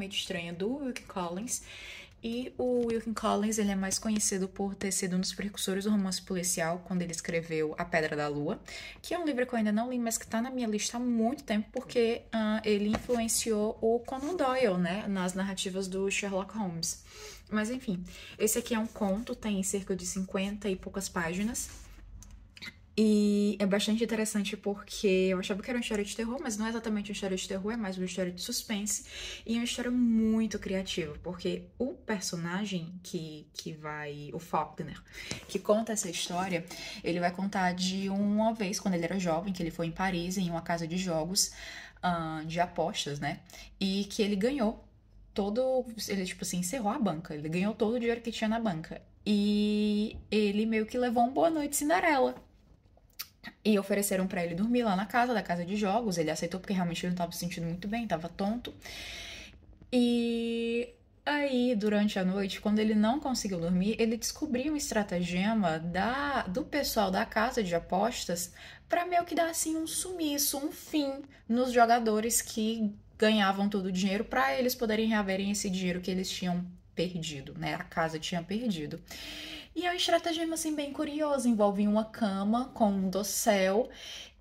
extremamente estranha do Wilkie Collins. E o Wilkie Collins, ele é mais conhecido por ter sido um dos precursores do romance policial, quando ele escreveu A Pedra da Lua, que é um livro que eu ainda não li, mas que tá na minha lista há muito tempo, porque ele influenciou o Conan Doyle, né, nas narrativas do Sherlock Holmes. Mas enfim, esse aqui é um conto, tem cerca de 50 e poucas páginas. E é bastante interessante porque eu achava que era uma história de terror, mas não é exatamente uma história de terror, é mais uma história de suspense. E é uma história muito criativa, porque o personagem que vai, o Faulkner, que conta essa história, ele vai contar de uma vez, quando ele era jovem, que ele foi em Paris, em uma casa de jogos, de apostas, né? E que ele ganhou todo. Ele, tipo assim, encerrou a banca, ele ganhou todo o dinheiro que tinha na banca. E ele meio que levou um boa noite Cinderela. E ofereceram pra ele dormir lá na casa, da casa de jogos. Ele aceitou porque realmente ele não tava se sentindo muito bem, tava tonto. E aí, durante a noite, quando ele não conseguiu dormir, ele descobriu um estratagema do pessoal da casa de apostas pra meio que dar assim um sumiço, um fim nos jogadores que ganhavam todo o dinheiro pra eles poderem reaverem esse dinheiro que eles tinham perdido, né? A casa tinha perdido. E é um estratagema assim bem curioso, envolve uma cama com um dossel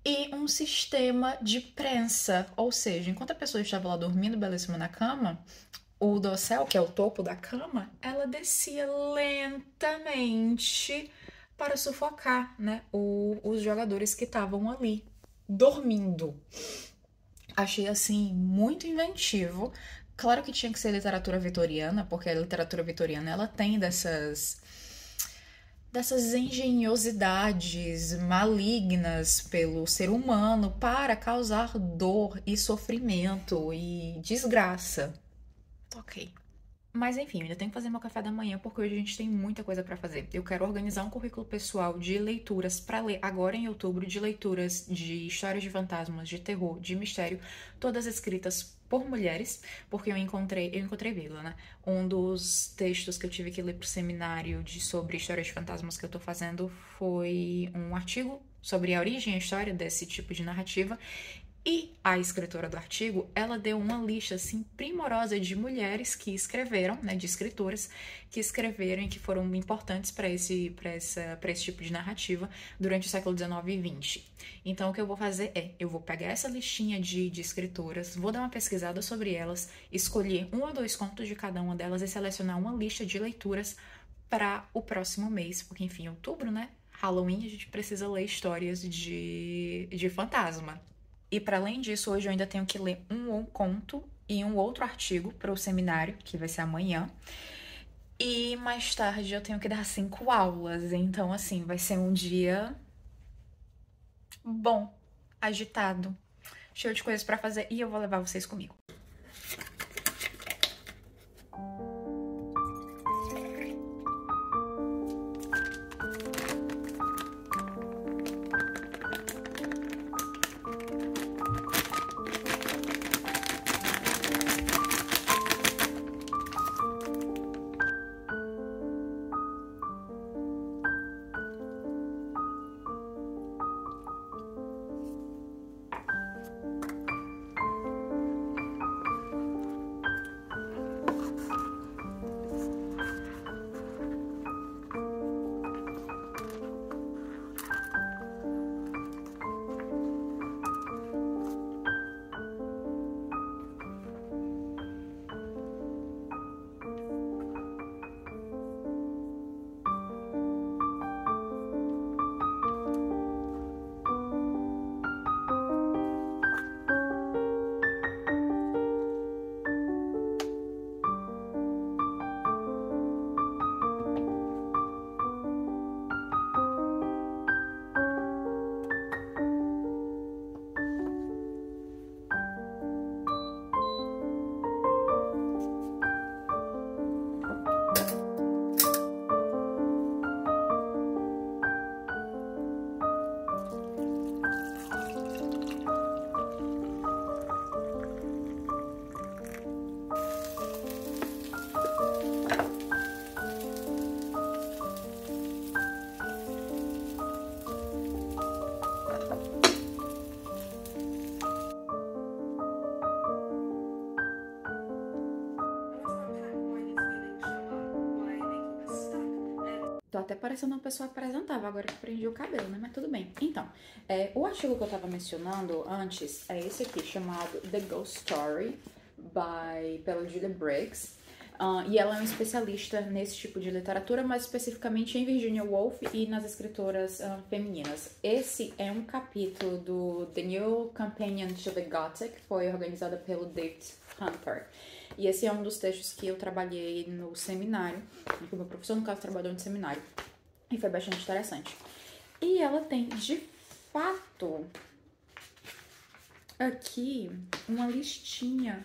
e um sistema de prensa, ou seja, enquanto a pessoa estava lá dormindo belíssima na cama, o dossel, que é o topo da cama, ela descia lentamente para sufocar, né, os jogadores que estavam ali dormindo. Achei assim muito inventivo. Claro que tinha que ser literatura vitoriana, porque a literatura vitoriana ela tem dessas engenhosidades malignas pelo ser humano para causar dor e sofrimento e desgraça. Ok. Mas enfim, eu ainda tenho que fazer meu café da manhã porque hoje a gente tem muita coisa pra fazer. Eu quero organizar um currículo pessoal de leituras pra ler agora em outubro, de leituras de histórias de fantasmas, de terror, de mistério, todas escritas por mulheres, porque eu encontrei vírgula, né? Um dos textos que eu tive que ler pro seminário sobre histórias de fantasmas que eu tô fazendo foi um artigo sobre a origem e a história desse tipo de narrativa. E a escritora do artigo, ela deu uma lista assim primorosa de mulheres que escreveram, né, de escritoras que escreveram e que foram importantes para esse tipo de narrativa durante o século XIX e XX. Então o que eu vou fazer eu vou pegar essa listinha de escritoras, vou dar uma pesquisada sobre elas, escolher um ou dois contos de cada uma delas e selecionar uma lista de leituras para o próximo mês, porque enfim, outubro, né? Halloween, a gente precisa ler histórias de fantasma. E para além disso, hoje eu ainda tenho que ler um conto e um outro artigo para o seminário, que vai ser amanhã. E mais tarde eu tenho que dar 5 aulas. Então, assim, vai ser um dia bom, agitado, cheio de coisas para fazer. E eu vou levar vocês comigo. Tô até parecendo uma pessoa apresentável agora que prendi o cabelo, né? Mas tudo bem. Então, o artigo que eu tava mencionando antes é esse aqui, chamado The Ghost Story, pela Julia Briggs. E ela é uma especialista nesse tipo de literatura, mas especificamente em Virginia Woolf e nas escritoras femininas. Esse é um capítulo do The New Companion to the Gothic, foi organizada pelo David Hunter. E esse é um dos textos que eu trabalhei no seminário, que o meu professor, no caso, trabalhou no seminário. E foi bastante interessante. E ela tem, de fato, aqui uma listinha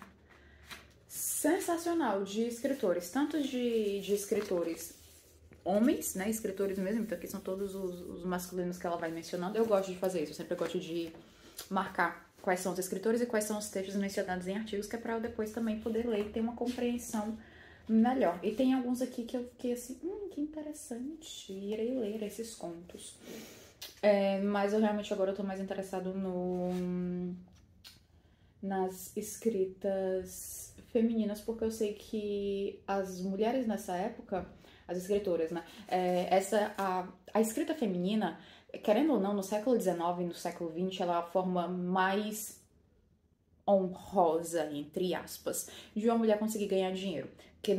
sensacional de escritores, tanto de escritores homens, né, escritores mesmo, então aqui são todos os masculinos que ela vai mencionando. Eu gosto de fazer isso, eu sempre gosto de marcar quais são os escritores e quais são os textos mencionados em artigos, que é pra eu depois também poder ler e ter uma compreensão melhor. E tem alguns aqui que eu fiquei assim, que interessante, irei ler esses contos. Mas eu realmente agora eu tô mais interessado nas escritas femininas, porque eu sei que as mulheres nessa época, as escritoras, né, a escrita feminina, querendo ou não, no século XIX e no século XX, ela é a forma mais honrosa, entre aspas, de uma mulher conseguir ganhar dinheiro. Que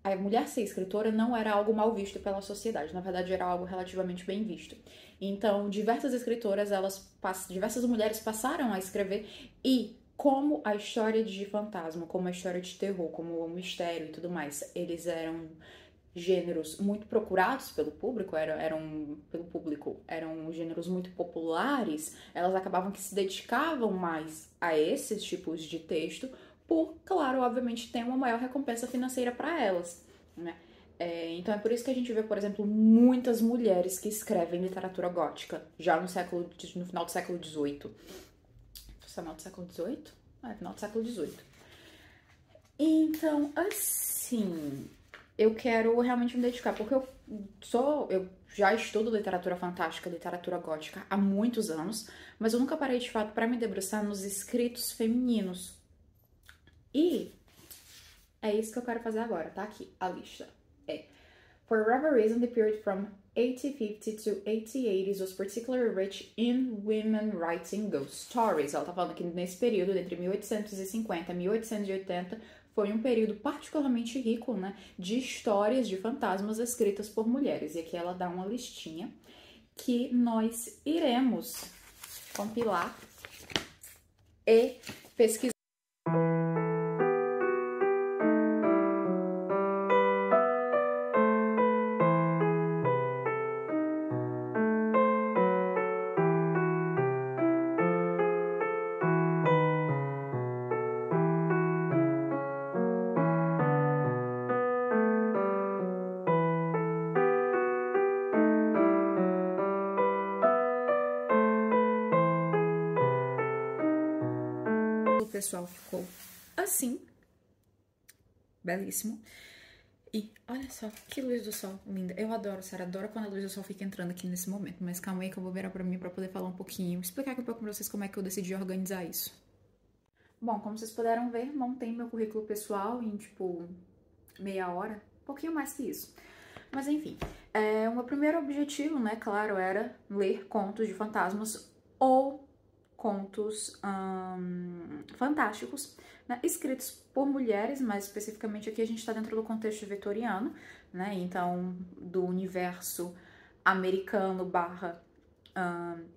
a mulher ser escritora não era algo mal visto pela sociedade, na verdade era algo relativamente bem visto. Então, diversas escritoras, diversas mulheres passaram a escrever, e como a história de fantasma, como a história de terror, como o mistério e tudo mais, eles eram gêneros muito procurados pelo público, eram gêneros muito populares, elas acabavam que se dedicavam mais a esses tipos de texto, por, claro, obviamente, ter uma maior recompensa financeira para elas, né? Então é por isso que a gente vê, por exemplo, muitas mulheres que escrevem literatura gótica, já no final do século XVIII. Final do século XVIII? Final do século XVIII. Então, assim, eu quero realmente me dedicar, porque eu já estudo literatura fantástica, literatura gótica há muitos anos, mas eu nunca parei de fato para me debruçar nos escritos femininos. E é isso que eu quero fazer agora, tá aqui a lista. For whatever reason, the period from 1850 to 1880s was particularly rich in women writing ghost stories. Ela tá falando que nesse período, entre 1850 e 1880, foi um período particularmente rico, né, de histórias de fantasmas escritas por mulheres. E aqui ela dá uma listinha que nós iremos compilar e pesquisar. O pessoal ficou assim, belíssimo. E olha só, que luz do sol linda. Eu adoro, Sarah, adoro quando a luz do sol fica entrando aqui nesse momento. Mas calma aí que eu vou virar pra mim pra poder falar um pouquinho, explicar aqui um pouco pra vocês como é que eu decidi organizar isso. Bom, como vocês puderam ver, montei meu currículo pessoal em, tipo, meia hora, um pouquinho mais que isso. Mas enfim, o meu primeiro objetivo, né, claro, era ler contos de fantasmas ou contos fantásticos, né, escritos por mulheres, mas especificamente aqui a gente está dentro do contexto vitoriano, né, então do universo americano barra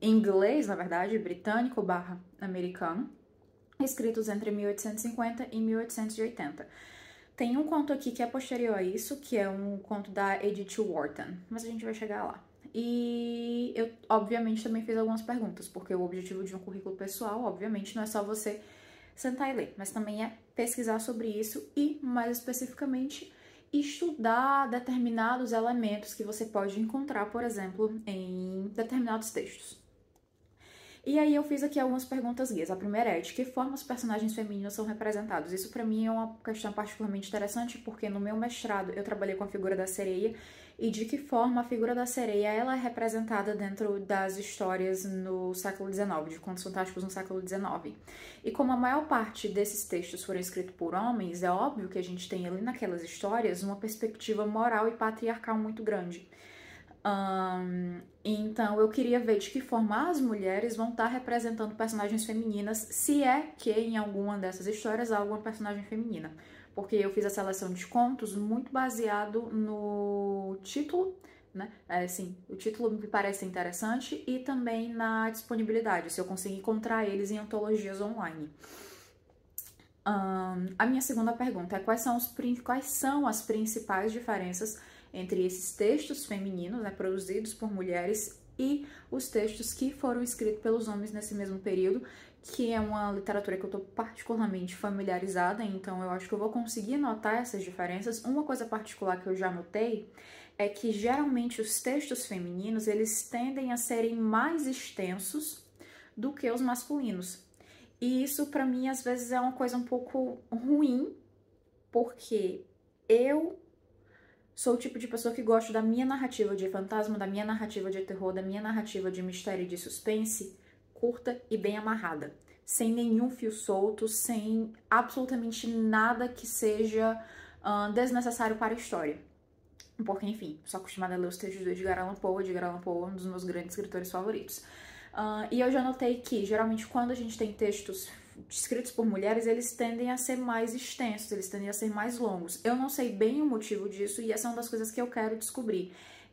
inglês, na verdade, britânico barra americano, escritos entre 1850 e 1880. Tem um conto aqui que é posterior a isso, que é um conto da Edith Wharton, mas a gente vai chegar lá. E eu, obviamente, também fiz algumas perguntas, porque o objetivo de um currículo pessoal, obviamente, não é só você sentar e ler, mas também é pesquisar sobre isso e, mais especificamente, estudar determinados elementos que você pode encontrar, por exemplo, em determinados textos. E aí eu fiz aqui algumas perguntas guias. A primeira é, de que forma os personagens femininos são representados? Isso pra mim é uma questão particularmente interessante, porque no meu mestrado eu trabalhei com a figura da sereia, e de que forma a figura da sereia ela é representada dentro das histórias no século XIX, de contos fantásticos no século XIX. E como a maior parte desses textos foram escritos por homens, é óbvio que a gente tem ali naquelas histórias uma perspectiva moral e patriarcal muito grande. Então eu queria ver de que forma as mulheres vão estar representando personagens femininas, se é que em alguma dessas histórias há alguma personagem feminina. Porque eu fiz a seleção de contos muito baseado no título, né? Assim, o título me parece interessante e também na disponibilidade, se eu conseguir encontrar eles em antologias online. A minha segunda pergunta é quais são as principais diferenças entre esses textos femininos, né, produzidos por mulheres, e os textos que foram escritos pelos homens nesse mesmo período, que é uma literatura que eu estou particularmente familiarizada, então eu acho que eu vou conseguir notar essas diferenças. Uma coisa particular que eu já notei é que geralmente os textos femininos eles tendem a serem mais extensos do que os masculinos. E isso pra mim às vezes é uma coisa um pouco ruim, porque eu sou o tipo de pessoa que gosta da minha narrativa de fantasma, da minha narrativa de terror, da minha narrativa de mistério e de suspense, curta e bem amarrada. Sem nenhum fio solto, sem absolutamente nada que seja desnecessário para a história. Porque, enfim, sou acostumada a ler os textos do Edgar Allan Poe. Edgar Allan Poe é um dos meus grandes escritores favoritos. E eu já notei que, geralmente, quando a gente tem textos escritos por mulheres, eles tendem a ser mais extensos, eles tendem a ser mais longos. Eu não sei bem o motivo disso e essa é uma das coisas que eu quero descobrir.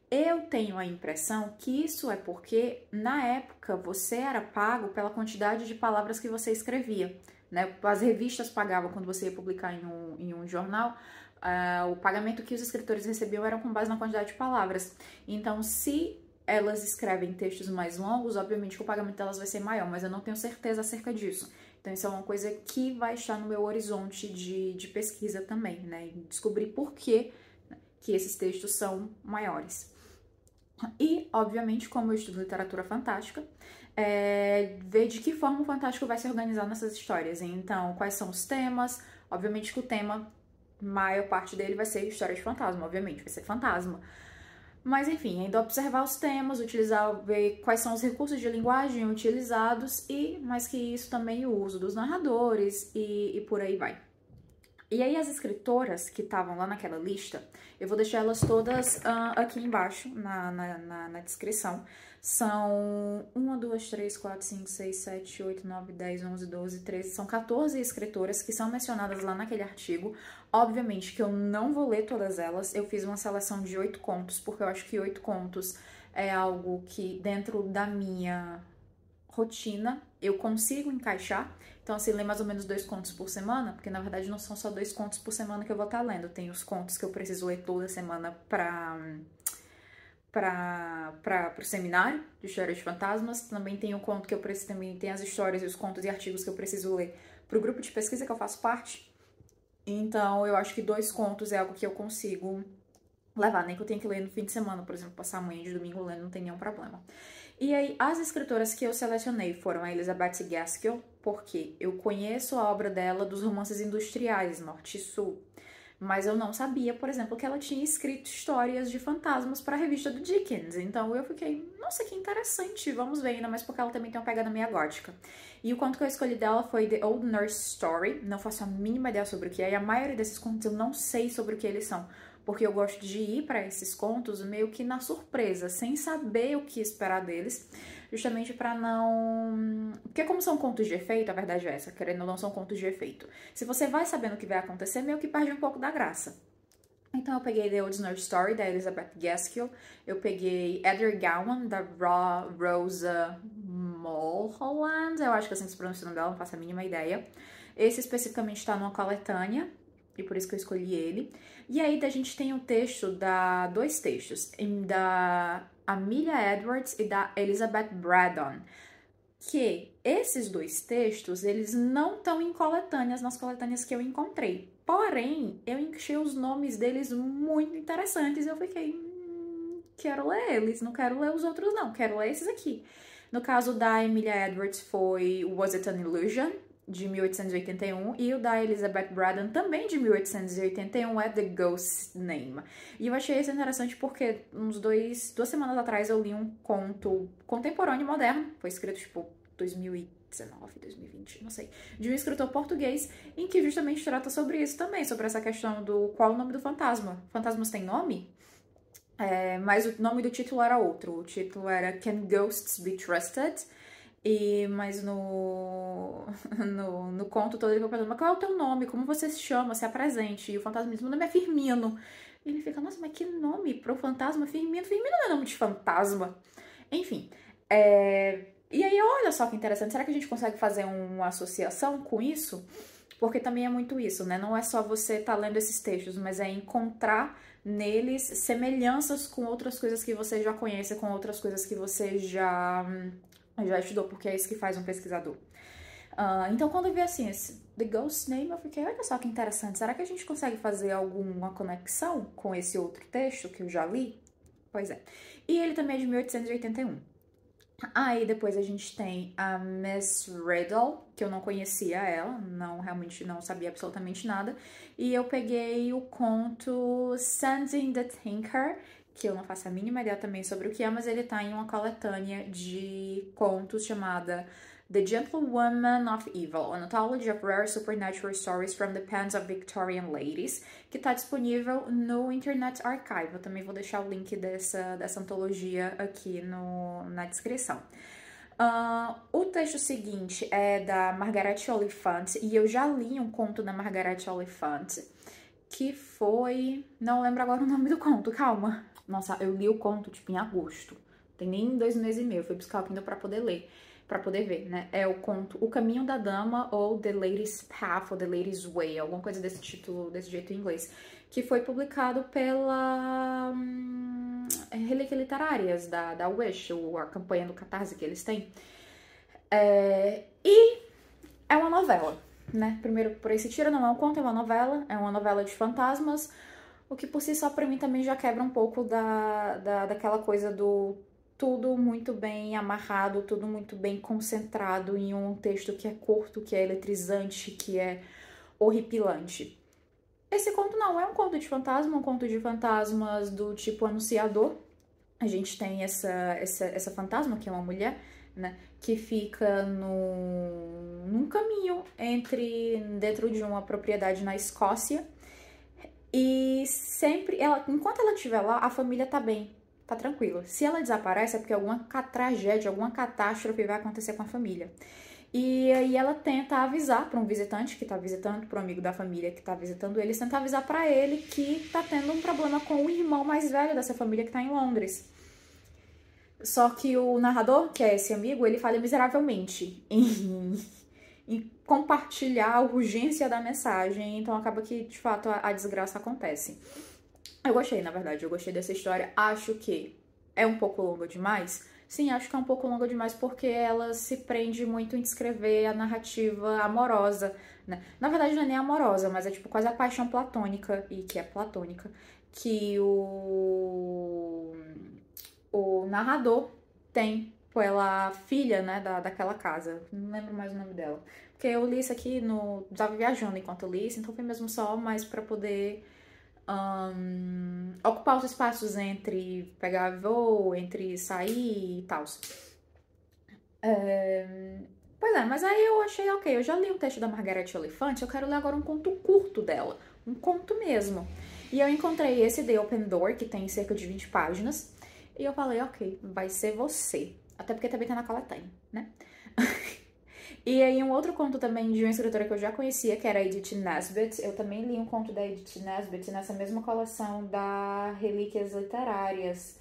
Eu tenho a impressão que isso é porque, na época, você era pago pela quantidade de palavras que você escrevia, né? As revistas pagavam quando você ia publicar em um jornal. O pagamento que os escritores recebiam era com base na quantidade de palavras. Então, se elas escrevem textos mais longos, obviamente que o pagamento delas vai ser maior, mas eu não tenho certeza acerca disso. Então, isso é uma coisa que vai estar no meu horizonte de pesquisa também, né? E descobrir por que esses textos são maiores. E, obviamente, como eu estudo literatura fantástica, ver de que forma o fantástico vai se organizar nessas histórias. Então, quais são os temas? Obviamente que o tema, maior parte dele vai ser história de fantasma, obviamente, vai ser fantasma. Mas, enfim, ainda observar os temas, ver quais são os recursos de linguagem utilizados e, mais que isso, também o uso dos narradores e por aí vai. E aí as escritoras que estavam lá naquela lista, eu vou deixar elas todas aqui embaixo na descrição. São 1, 2, 3, 4, 5, 6, 7, 8, 9, 10, 11, 12, 13, são 14 escritoras que são mencionadas lá naquele artigo. Obviamente que eu não vou ler todas elas, eu fiz uma seleção de 8 contos, porque eu acho que 8 contos é algo que dentro da minha rotina eu consigo encaixar. Então, assim, ler mais ou menos 2 contos por semana, porque na verdade não são só 2 contos por semana que eu vou estar lendo. Tem os contos que eu preciso ler toda semana para o seminário de história de fantasmas. Também tem o conto que eu preciso, também tem as histórias e os contos e artigos que eu preciso ler para o grupo de pesquisa que eu faço parte. Então, eu acho que 2 contos é algo que eu consigo levar, nem que eu tenha que ler no fim de semana, por exemplo, passar amanhã de domingo lendo, não tem nenhum problema. E aí, as escritoras que eu selecionei foram a Elizabeth Gaskell, porque eu conheço a obra dela dos romances industriais, Norte e Sul, mas eu não sabia, por exemplo, que ela tinha escrito histórias de fantasmas para a revista do Dickens. Então eu fiquei, nossa, que interessante, vamos ver, ainda mais porque ela também tem uma pegada meio gótica. E o conto que eu escolhi dela foi The Old Nurse Story, não faço a mínima ideia sobre o que é, e a maioria desses contos eu não sei sobre o que eles são, porque eu gosto de ir para esses contos meio que na surpresa, sem saber o que esperar deles, justamente para não... Porque como são contos de efeito, a verdade é essa, querendo ou não, são contos de efeito. Se você vai sabendo o que vai acontecer, meio que perde um pouco da graça. Então eu peguei The Old Nurse Story, da Elizabeth Gaskell, eu peguei Edgar Gowan, da Rosa Mulholland, eu acho que assim se pronuncia o nome dela, não faço a mínima ideia. Esse especificamente está numa coletânea, e por isso que eu escolhi ele. E aí a gente tem dois textos, da Amelia Edwards e da Elizabeth Braddon, que esses 2 textos, eles não estão em coletâneas, nas coletâneas que eu encontrei. Porém, eu achei os nomes deles muito interessantes e eu fiquei, quero ler eles, não quero ler os outros não, quero ler esses aqui. No caso da Emilia Edwards foi Was It an Illusion, de 1881, e o da Elizabeth Braddon, também de 1881, é The Ghost's Name. E eu achei isso interessante porque duas semanas atrás eu li um conto contemporâneo moderno, foi escrito tipo 2019, 2020, não sei, de um escritor português, em que justamente trata sobre isso também, sobre essa questão do qual o nome do fantasma. Fantasmas têm nome? Mas o nome do título era outro. O título era Can Ghosts Be Trusted? Mas no conto todo ele vai perguntando, mas qual é o teu nome? Como você se chama? Se apresente. E o fantasma diz, meu nome é Firmino. E ele fica, nossa, mas que nome pro fantasma? Firmino? Firmino não é nome de fantasma. Enfim. E aí, olha só que interessante. Será que a gente consegue fazer uma associação com isso? Porque também é muito isso, né? Não é só você estar lendo esses textos, mas é encontrar neles semelhanças com outras coisas que você já conhece, com outras coisas que você já estudou, porque é isso que faz um pesquisador. Então, quando eu vi assim, The Ghost's Name, eu fiquei, olha só que interessante, será que a gente consegue fazer alguma conexão com esse outro texto que eu já li? Pois é. E ele também é de 1881. Aí depois a gente tem a Miss Riddle, que eu não conhecia ela, realmente não sabia absolutamente nada. E eu peguei o conto Sending the Thinker, que eu não faço a mínima ideia também sobre o que é, mas ele tá em uma coletânea de contos chamada The Gentlewoman of Evil, An Anthology of Rare Supernatural Stories from the Pens of Victorian Ladies, que tá disponível no Internet Archive. Eu também vou deixar o link dessa antologia aqui na descrição. O texto seguinte é da Margaret Oliphant, e eu já li um conto da Margaret Oliphant, que foi... Não lembro agora o nome do conto, calma. Nossa, eu li o conto, tipo, em agosto. Tem nem 2 meses e meio, fui buscar o Kindle pra poder ler, pra poder ver, né? É o conto O Caminho da Dama, ou The Lady's Path, ou The Lady's Way, alguma coisa desse título, desse jeito em inglês, que foi publicado pela Relíquias Literárias da Wish, a campanha do Catarse que eles têm. E é uma novela, né? Primeiro, por aí se tira, não é um conto, é uma novela de fantasmas, o que por si só pra mim também já quebra um pouco daquela coisa do tudo muito bem amarrado, tudo muito bem concentrado em um texto que é curto, que é eletrizante, que é horripilante. Esse conto não é um conto de fantasma, é um conto de fantasmas do tipo anunciador. A gente tem essa fantasma, que é uma mulher, né, que fica num caminho dentro de uma propriedade na Escócia, e sempre, enquanto ela estiver lá, a família tá bem, tá tranquila. Se ela desaparece é porque alguma tragédia, alguma catástrofe vai acontecer com a família. E aí ela tenta avisar para um visitante que tá visitando, para um amigo da família que tá visitando eles, tenta avisar para ele que tá tendo um problema com o irmão mais velho dessa família que tá em Londres. Só que o narrador, que é esse amigo, ele falha miseravelmente em compartilhar a urgência da mensagem, então acaba que, de fato, a desgraça acontece. Eu gostei, na verdade, eu gostei dessa história. Acho que é um pouco longa demais. Sim, acho que é um pouco longa demais porque ela se prende muito em descrever a narrativa amorosa, né? Na verdade, não é nem amorosa, mas é tipo quase a paixão platônica, e que é platônica, que o narrador tem pela filha, né, daquela casa. Não lembro mais o nome dela. Porque eu li isso aqui tava viajando enquanto eu li isso, então foi mesmo só mais pra poder ocupar os espaços entre pegar voo, entre sair e tal. Pois é, mas aí eu achei, ok, eu já li um texto da Margaret Oliphant, eu quero ler agora um conto curto dela. Um conto mesmo. E eu encontrei esse The Open Door, que tem cerca de 20 páginas. E eu falei, ok, vai ser você. Até porque também tá na coletânea, né? E aí um outro conto também de uma escritora que eu já conhecia, que era a Edith Nesbit. Eu também li um conto da Edith Nesbit nessa mesma coleção da Relíquias Literárias,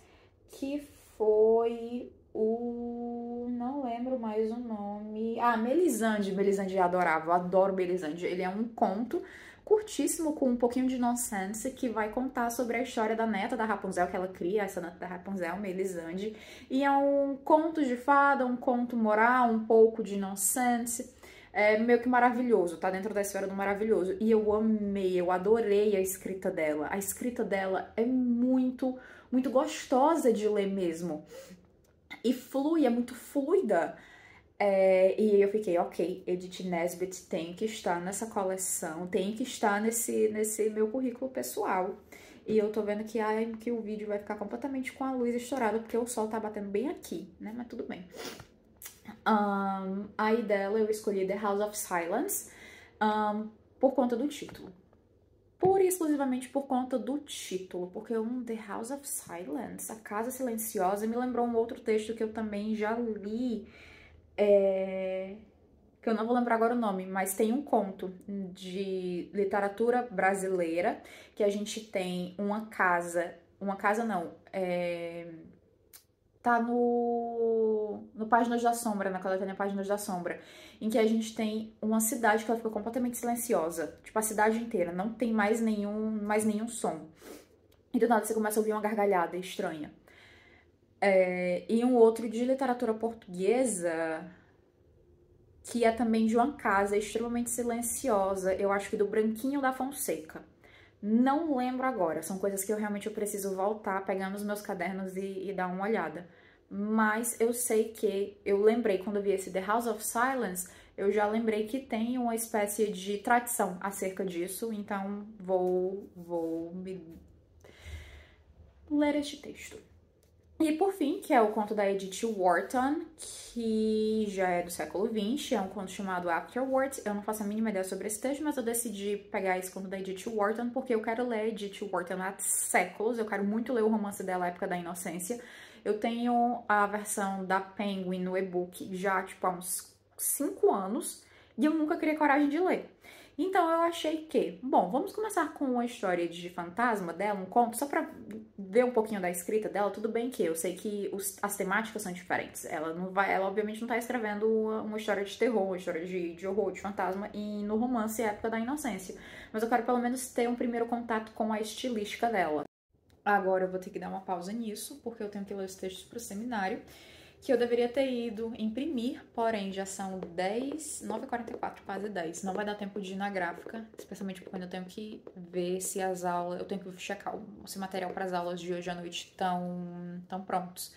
que foi não lembro mais o nome. Melisande. Melisande eu adorava, eu adoro Melisande. Ele é um conto curtíssimo, com um pouquinho de nonsense, que vai contar sobre a história da neta da Rapunzel, que ela cria, essa neta da Rapunzel, Melisande. E é um conto de fada, um conto moral, um pouco de nonsense. É meio que maravilhoso, tá dentro da esfera do maravilhoso. E eu amei, eu adorei a escrita dela. A escrita dela é muito, muito gostosa de ler mesmo. e flui, é muito fluida. E eu fiquei, ok, Edith Nesbit tem que estar nessa coleção, tem que estar nesse meu currículo pessoal. E eu tô vendo que o vídeo vai ficar completamente com a luz estourada, porque o sol tá batendo bem aqui, né? Mas tudo bem. Aí dela eu escolhi The House of Silence, por conta do título. Pura e exclusivamente por conta do título, porque The House of Silence, A Casa Silenciosa, me lembrou um outro texto que eu também já li, que eu não vou lembrar agora o nome, mas tem um conto de literatura brasileira, que a gente tem uma casa não, tá no Páginas da Sombra, na coletânea Páginas da Sombra, em que a gente tem uma cidade que ela fica completamente silenciosa, tipo a cidade inteira, não tem mais nenhum som. E do nada você começa a ouvir uma gargalhada estranha. E um outro de literatura portuguesa, que é também de uma casa extremamente silenciosa, eu acho que do Branquinho da Fonseca. Não lembro agora, são coisas que eu preciso voltar, pegar nos meus cadernos e dar uma olhada. Mas eu sei que, eu lembrei quando eu vi esse The House of Silence, eu já lembrei que tem uma espécie de tradição acerca disso, então vou me ler este texto. E por fim, que é o conto da Edith Wharton, que já é do século XX, é um conto chamado Afterwards. Eu não faço a mínima ideia sobre esse texto, mas eu decidi pegar esse conto da Edith Wharton porque eu quero ler Edith Wharton há séculos, eu quero muito ler o romance dela, Época da Inocência. Eu tenho a versão da Penguin no e-book já, tipo, há uns 5 anos, e eu nunca criei coragem de ler. Então eu achei que, bom, vamos começar com uma história de fantasma dela, um conto, só pra ver um pouquinho da escrita dela. Tudo bem que eu sei que as temáticas são diferentes. Ela obviamente não tá escrevendo uma história de terror, uma história de horror, de fantasma, e no romance Época da Inocência. Mas eu quero pelo menos ter um primeiro contato com a estilística dela. Agora eu vou ter que dar uma pausa nisso, porque eu tenho que ler os textos pro seminário, que eu deveria ter ido imprimir, porém já são 9h44, quase 10. Não vai dar tempo de ir na gráfica, especialmente porque eu tenho que ver se as aulas, eu tenho que checar se o material para as aulas de hoje à noite estão prontos.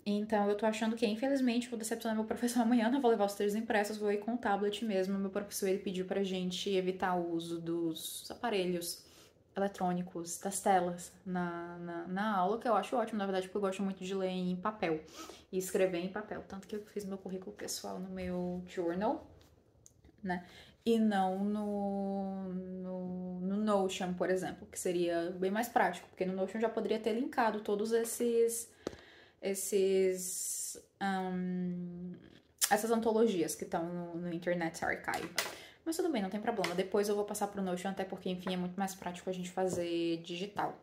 Então eu tô achando que, infelizmente, vou decepcionar meu professor amanhã, não vou levar os textos impressos, vou ir com o tablet mesmo. Meu professor, ele pediu pra gente evitar o uso dos aparelhos eletrônicos, das telas na aula, que eu acho ótimo, na verdade, porque eu gosto muito de ler em papel e escrever em papel, tanto que eu fiz meu currículo pessoal no meu journal, né, e não no Notion, por exemplo, que seria bem mais prático, porque no Notion já poderia ter linkado todos essas antologias que estão no Internet Archive. Mas tudo bem, não tem problema. Depois eu vou passar pro Notion, até porque, enfim, é muito mais prático a gente fazer digital.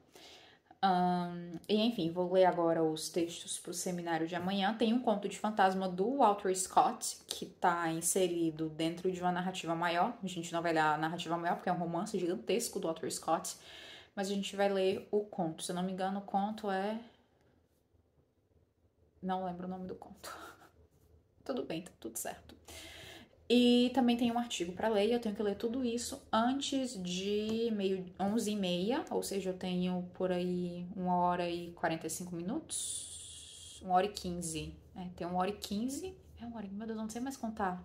E, enfim, vou ler agora os textos pro seminário de amanhã. Tem um conto de fantasma do Walter Scott, que tá inserido dentro de uma narrativa maior. A gente não vai ler a narrativa maior, porque é um romance gigantesco do Walter Scott. Mas a gente vai ler o conto. Se eu não me engano, o conto é... Não lembro o nome do conto. Tudo bem, tá tudo certo. E também tem um artigo para ler, e eu tenho que ler tudo isso antes de 11h30, ou seja, eu tenho por aí 1h45 minutos, 1h15, tem 1h15, meu Deus, eu não sei mais contar.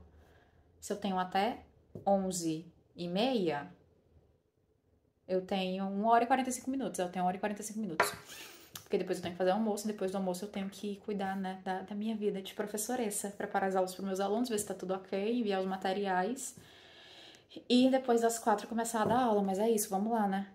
Se eu tenho até 11h30, eu tenho 1h45 minutos, eu tenho 1h45 minutos. Porque depois eu tenho que fazer almoço, depois do almoço eu tenho que cuidar, né, da minha vida de professoressa, preparar as aulas para meus alunos, ver se tá tudo ok, enviar os materiais. E depois das 4 começar a dar aula, mas é isso, vamos lá, né?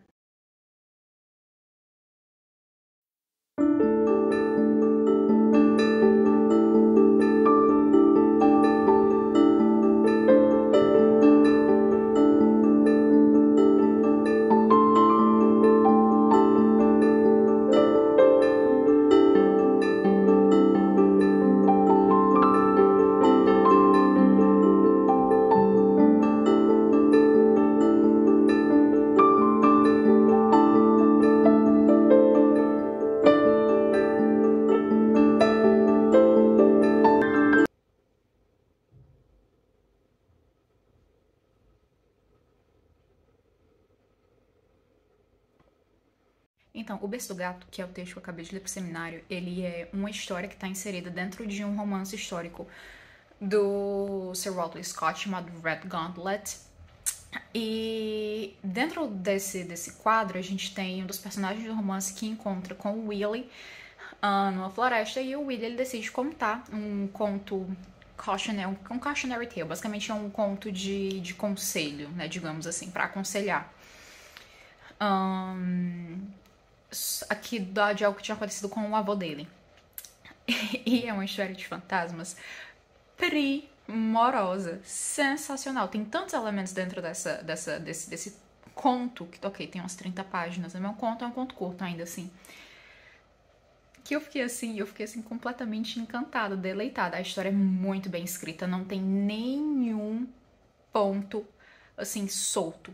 Então, O Berço do Gato, que é o texto que eu acabei de ler pro seminário, ele é uma história que está inserida dentro de um romance histórico do Sir Walter Scott chamado Red Gauntlet. E dentro desse quadro a gente tem um dos personagens do romance que encontra com o Willy numa floresta, e o Willy ele decide contar um conto um cautionary tale, basicamente é um conto de conselho, né, digamos assim, para aconselhar. Aqui de algo que tinha acontecido com o avô dele. E é uma história de fantasmas primorosa, sensacional. Tem tantos elementos dentro desse conto, que ok, tem umas 30 páginas, é um conto curto ainda assim. Que eu fiquei assim completamente encantada, deleitada. A história é muito bem escrita, não tem nenhum ponto assim solto.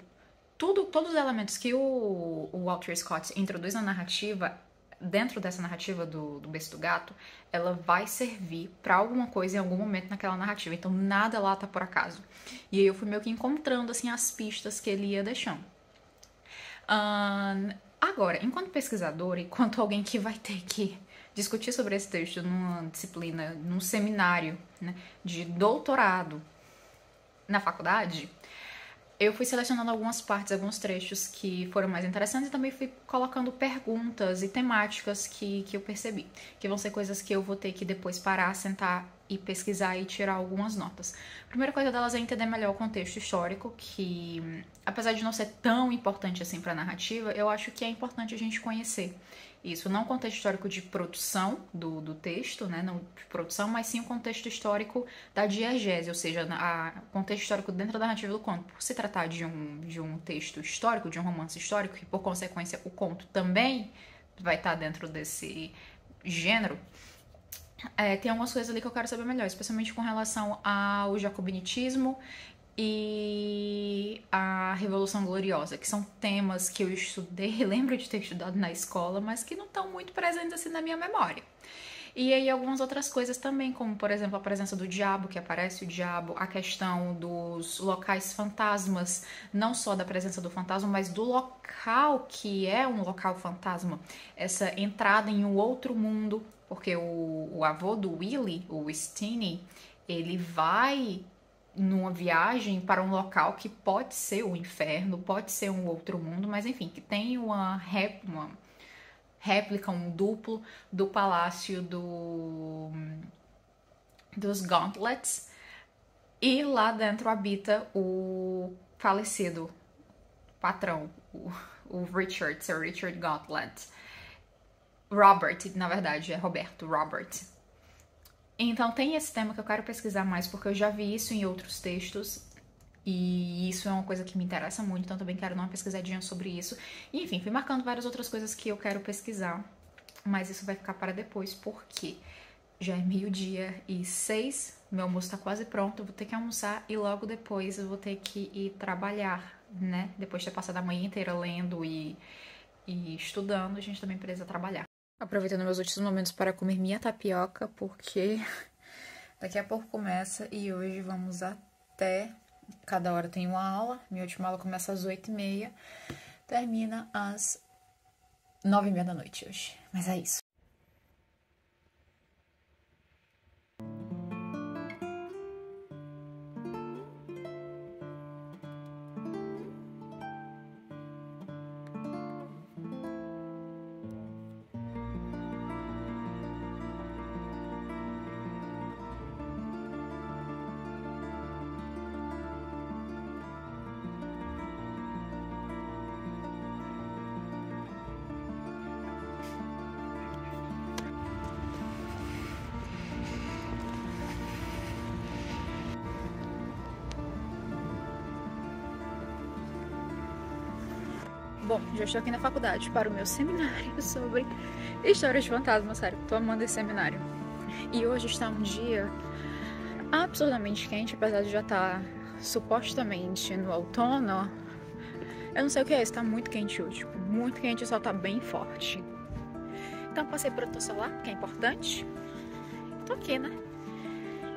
Todos os elementos que o Walter Scott introduz na narrativa, dentro dessa narrativa do Berço do Gato, ela vai servir pra alguma coisa em algum momento naquela narrativa. Então nada lá tá por acaso. E aí eu fui meio que encontrando assim as pistas que ele ia deixando. Agora, enquanto pesquisadora, enquanto alguém que vai ter que discutir sobre esse texto numa disciplina, num seminário, né, de doutorado na faculdade, eu fui selecionando algumas partes, alguns trechos que foram mais interessantes e também fui colocando perguntas e temáticas que eu percebi, que vão ser coisas que eu vou ter que depois parar, sentar e pesquisar e tirar algumas notas. A primeira coisa delas é entender melhor o contexto histórico, que apesar de não ser tão importante assim para a narrativa, eu acho que é importante a gente conhecer isso, não o contexto histórico de produção do texto, né, não de produção, mas sim o contexto histórico da diegese, ou seja, o contexto histórico dentro da narrativa do conto. Por se tratar de um texto histórico, de um romance histórico, e por consequência o conto também vai estar dentro desse gênero, tem algumas coisas ali que eu quero saber melhor, especialmente com relação ao jacobinitismo e a Revolução Gloriosa, que são temas que eu estudei, lembro de ter estudado na escola, mas que não estão muito presentes assim na minha memória. E aí algumas outras coisas também, como por exemplo a presença do diabo, que aparece o diabo, a questão dos locais fantasmas, não só da presença do fantasma, mas do local que é um local fantasma, essa entrada em um outro mundo, porque o avô do Willy, o Steenie, ele vai numa viagem para um local que pode ser o inferno, pode ser um outro mundo, mas enfim, que tem uma réplica, um duplo do palácio dos Gauntlets, e lá dentro habita o falecido patrão, o Richard, Sir Richard Gauntlet. Robert, na verdade, é Roberto, Robert. Então tem esse tema que eu quero pesquisar mais, porque eu já vi isso em outros textos, e isso é uma coisa que me interessa muito, então também quero dar uma pesquisadinha sobre isso. E, enfim, fui marcando várias outras coisas que eu quero pesquisar, mas isso vai ficar para depois, porque já é 12:06, meu almoço tá quase pronto, eu vou ter que almoçar e logo depois eu vou ter que ir trabalhar, né? Depois de ter passado a manhã inteira lendo e estudando, a gente também precisa trabalhar. Aproveitando meus últimos momentos para comer minha tapioca, porque daqui a pouco começa e hoje vamos até... Cada hora tem uma aula, minha última aula começa às 8:30, termina às 9:30 da noite hoje. Mas é isso. Bom, já estou aqui na faculdade para o meu seminário sobre histórias de fantasma, sério, tô amando esse seminário. E hoje está um dia absurdamente quente, apesar de já estar supostamente no outono. Eu não sei o que é isso, tá muito quente hoje, muito quente, o sol tá bem forte. Então passei por outro celular, que é importante. Tô aqui, né?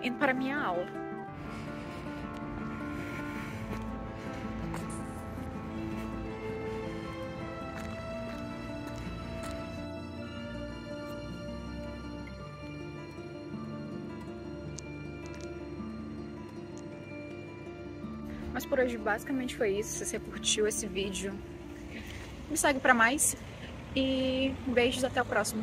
Indo para a minha aula. Mas por hoje basicamente foi isso. Se você curtiu esse vídeo, me segue pra mais. E beijos, até o próximo.